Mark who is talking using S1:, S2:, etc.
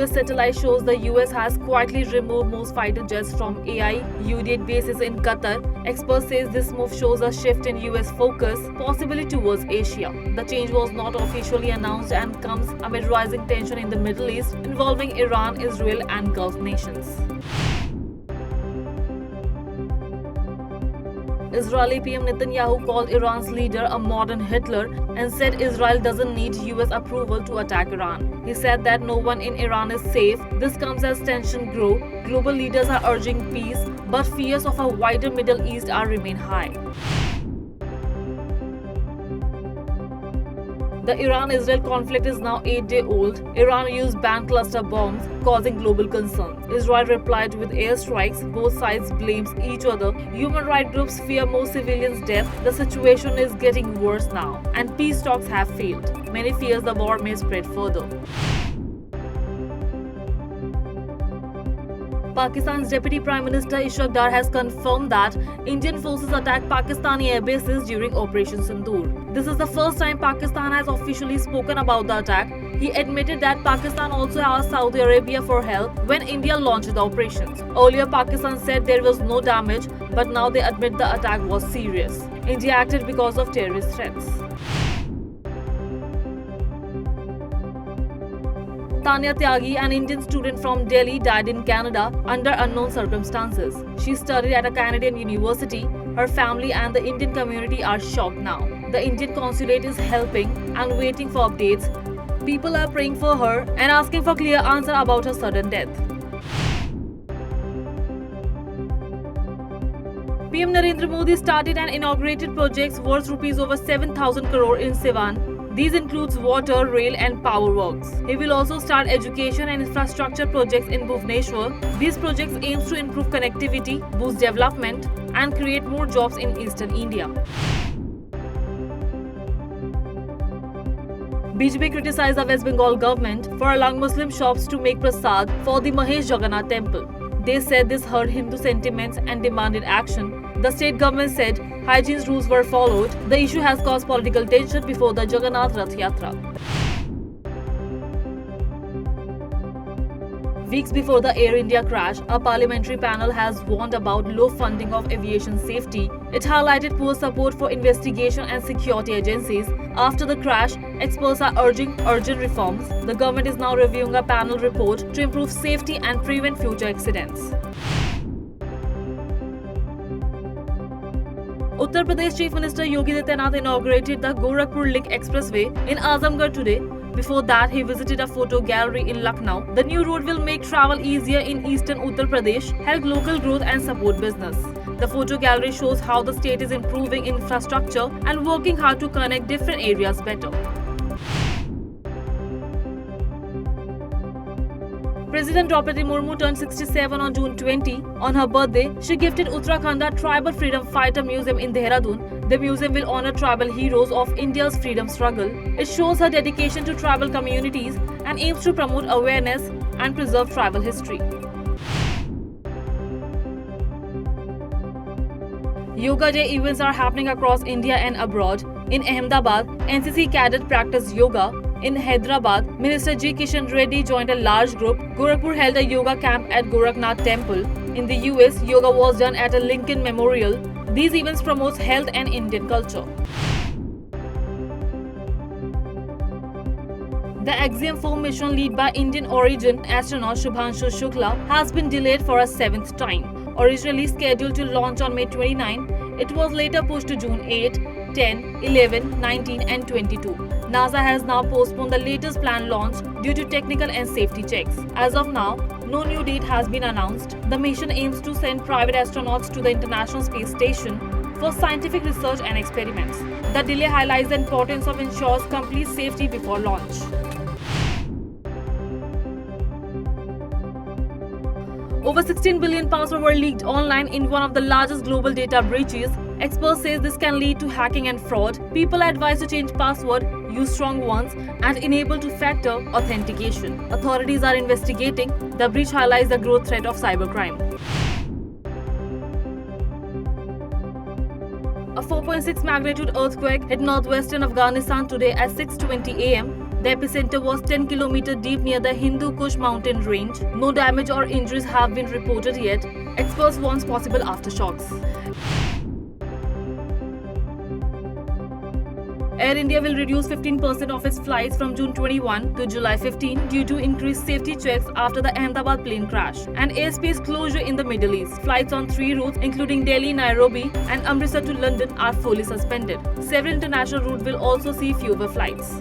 S1: US satellite shows the US has quietly removed most fighter jets from AI UD8 bases in Qatar. Experts say this move shows a shift in US focus, possibly towards Asia. The change was not officially announced and comes amid rising tension in the Middle East involving Iran, Israel, and Gulf nations. Israeli PM Netanyahu called Iran's leader a modern Hitler and said Israel doesn't need US approval to attack Iran. He said that no one in Iran is safe. This comes as tensions grow. Global leaders are urging peace, but fears of a wider Middle East remain high. The Iran-Israel conflict is now 8-day-old. Iran used banned cluster bombs, causing global concern. Israel replied with airstrikes. Both sides blames each other. Human rights groups fear more civilians' death. The situation is getting worse now, and peace talks have failed. Many fear the war may spread further. Pakistan's Deputy Prime Minister Ishaq Dar has confirmed that Indian forces attacked Pakistani air bases during Operation Sindoor. This is the first time Pakistan has officially spoken about the attack. He admitted that Pakistan also asked Saudi Arabia for help when India launched the operations. Earlier, Pakistan said there was no damage, but now they admit the attack was serious. India acted because of terrorist threats. Tanya Tyagi, an Indian student from Delhi, died in Canada under unknown circumstances. She studied at a Canadian university. Her family and the Indian community are shocked now. The Indian consulate is helping and waiting for updates. People are praying for her and asking for clear answer about her sudden death. PM Narendra Modi started and inaugurated projects worth rupees over 7,000 crore in Siwan. These includes water, rail and power works. He will also start education and infrastructure projects in Bhubaneswar. These projects aims to improve connectivity, boost development and create more jobs in eastern India. BJP criticized the West Bengal government for allowing Muslim shops to make prasad for the Mahesh Jagannath temple. They said this hurt Hindu sentiments and demanded action. The state government said hygiene rules were followed. The issue has caused political tension before the Jagannath Rath Yatra. Weeks before the Air India crash, a parliamentary panel has warned about low funding of aviation safety. It highlighted poor support for investigation and security agencies. After the crash, experts are urging urgent reforms. The government is now reviewing a panel report to improve safety and prevent future accidents. Uttar Pradesh Chief Minister Yogi Adityanath inaugurated the Gorakhpur Link Expressway in Azamgarh today. Before that, he visited a photo gallery in Lucknow. The new road will make travel easier in eastern Uttar Pradesh, help local growth and support business. The photo gallery shows how the state is improving infrastructure and working hard to connect different areas better. President Draupadi Murmu turned 67 on June 20. On her birthday, she gifted Uttarakhand a tribal freedom fighter museum in Dehradun. The museum will honor tribal heroes of India's freedom struggle. It shows her dedication to tribal communities and aims to promote awareness and preserve tribal history. Yoga Day events are happening across India and abroad. In Ahmedabad, NCC cadets practiced yoga. In Hyderabad, Minister G. Kishan Reddy joined a large group. Gorakhpur held a yoga camp at Gorakhnath Temple. In the US, yoga was done at a Lincoln Memorial. These events promote health and Indian culture. The Axiom 4 mission led by Indian origin astronaut Shubhanshu Shukla has been delayed for a 7th time. Originally scheduled to launch on May 29, it was later pushed to June 8, 10, 11, 19 and 22. NASA has now postponed the latest planned launch due to technical and safety checks. As of now, no new date has been announced. The mission aims to send private astronauts to the International Space Station for scientific research and experiments. The delay highlights the importance of ensuring complete safety before launch. Over 16 billion passwords were leaked online in one of the largest global data breaches. Experts say this can lead to hacking and fraud. People are advised to change password, use strong ones, and enable two-factor authentication. Authorities are investigating. The breach highlights the growth threat of cybercrime. A 4.6 magnitude earthquake hit northwestern Afghanistan today at 6:20 a.m. The epicenter was 10 km deep near the Hindu Kush mountain range. No damage or injuries have been reported yet. Experts warn possible aftershocks. Air India will reduce 15% of its flights from June 21 to July 15 due to increased safety checks after the Ahmedabad plane crash and airspace closure in the Middle East. Flights on 3 routes, including Delhi, Nairobi, and Amritsar to London, are fully suspended. Several international routes will also see fewer flights.